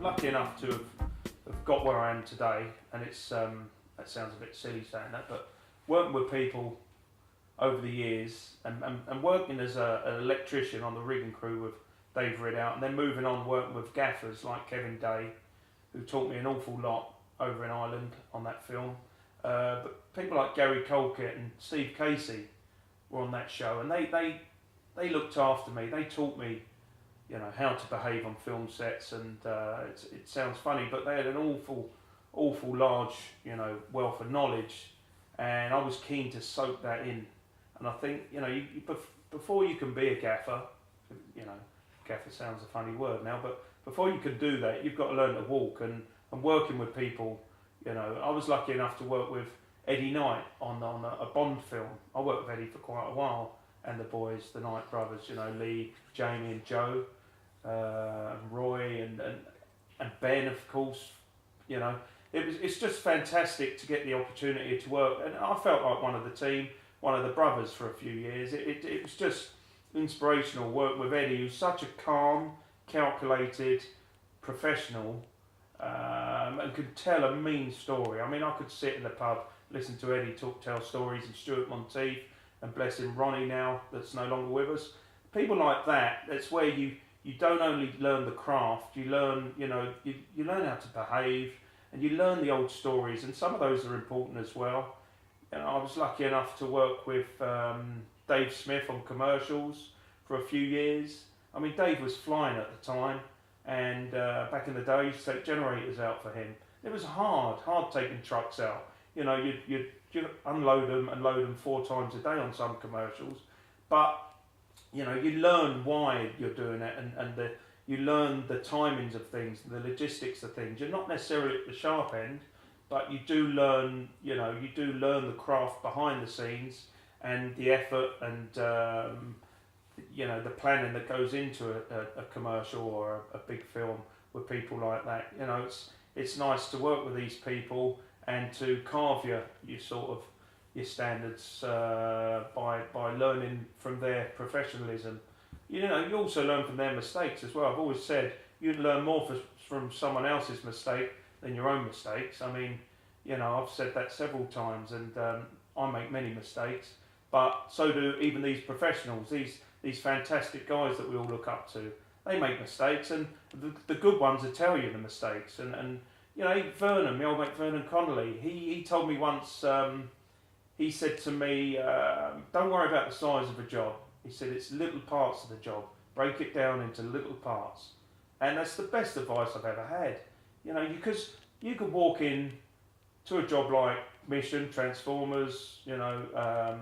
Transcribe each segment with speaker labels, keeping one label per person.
Speaker 1: lucky enough to have got where I am today, and it's that sounds a bit silly saying that, but working with people over the years and working as an electrician on the rigging crew with Dave Ridout, and then moving on working with gaffers like Kevin Day, who taught me an awful lot over in Ireland on that film. But people like Gary Colquitt and Steve Casey were on that show, and they looked after me. They taught me, you know, how to behave on film sets, and it sounds funny, but they had an awful large, you know, wealth of knowledge, and I was keen to soak that in. And I think, you know, before you can be a gaffer, you know, gaffer sounds a funny word now, but before you can do that, you've got to learn to walk, and working with people. You know, I was lucky enough to work with Eddie Knight on a Bond film. I worked with Eddie for quite a while, and the boys, the Knight brothers, you know, Lee, Jamie and Joe, Roy and Ben, of course. You know, it's just fantastic to get the opportunity to work, and I felt like one of the team, one of the brothers for a few years. It was just inspirational work with Eddie, who's such a calm, calculated professional, and could tell a mean story. I mean, I could sit in the pub, listen to Eddie tell stories, and Stuart Monteith, and bless him, Ronnie now, that's no longer with us. People like that, that's where you don't only learn the craft, you learn, you know, you learn how to behave, and you learn the old stories, and some of those are important as well. You know, I was lucky enough to work with Dave Smith on commercials for a few years. I mean, Dave was flying at the time, and back in the day, you used to take generators out for him. It was hard taking trucks out. You know, you'd unload them and load them 4 times a day on some commercials, but you know, you learn why you're doing it, and you learn the timings of things, the logistics of things. You're not necessarily at the sharp end, but you do learn, you know, you do learn the craft behind the scenes and the effort and you know, the planning that goes into a commercial or a big film with people like that. You know, it's nice to work with these people and to carve your sort of your standards by learning from their professionalism. You know, you also learn from their mistakes as well. I've always said you learn more from someone else's mistake than your own mistakes. I mean, you know, I've said that several times, and I make many mistakes, but so do even these professionals, these fantastic guys that we all look up to. They make mistakes, and the good ones will tell you the mistakes. And you know, Vernon, my old mate Vernon Connolly, he told me once, he said to me, don't worry about the size of a job. He said, it's little parts of the job. Break it down into little parts. And that's the best advice I've ever had. You know, because you could walk in to a job like Mission, Transformers, you know,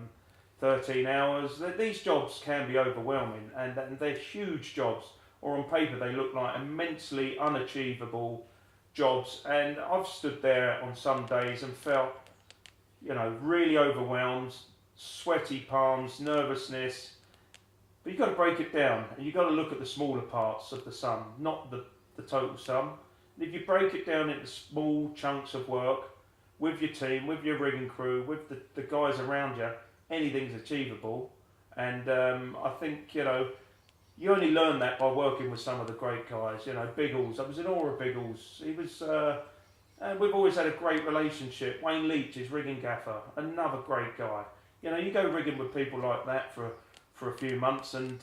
Speaker 1: 13 hours. These jobs can be overwhelming, and they're huge jobs, or on paper they look like immensely unachievable jobs. And I've stood there on some days and felt, you know, really overwhelmed, sweaty palms, nervousness. But you've got to break it down, and you've got to look at the smaller parts of the sum, not the total sum. And if you break it down into small chunks of work with your team, with your rigging crew, with the guys around you, anything's achievable. And I think, you know, you only learn that by working with some of the great guys. You know, Biggles, I was in awe of Biggles. He was, and we've always had a great relationship. Wayne Leach is rigging gaffer, another great guy. You know, you go rigging with people like that for a few months, and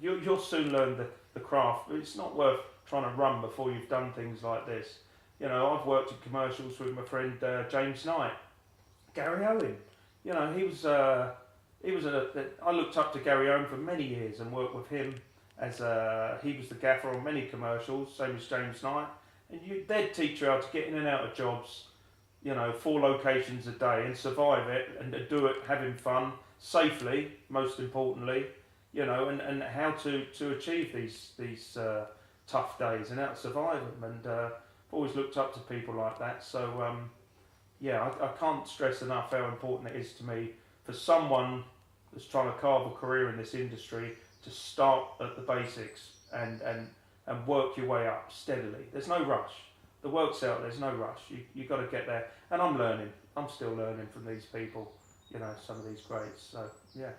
Speaker 1: you'll soon learn the craft. It's not worth trying to run before you've done things like this. You know, I've worked in commercials with my friend James Knight, Gary Owen. You know, I looked up to Gary Owen for many years and worked with him as he was the gaffer on many commercials, same as James Knight. And they'd teach you how to get in and out of jobs, you know, 4 locations a day and survive it, and to do it having fun, safely, most importantly, you know, and how to achieve these tough days and how to survive them. And I've always looked up to people like that. So, yeah, I can't stress enough how important it is to me for someone that's trying to carve a career in this industry to start at the basics and work your way up steadily. There's no rush. The work's out, there's no rush. You've got to get there. And I'm still learning from these people, you know, some of these greats. So, yeah.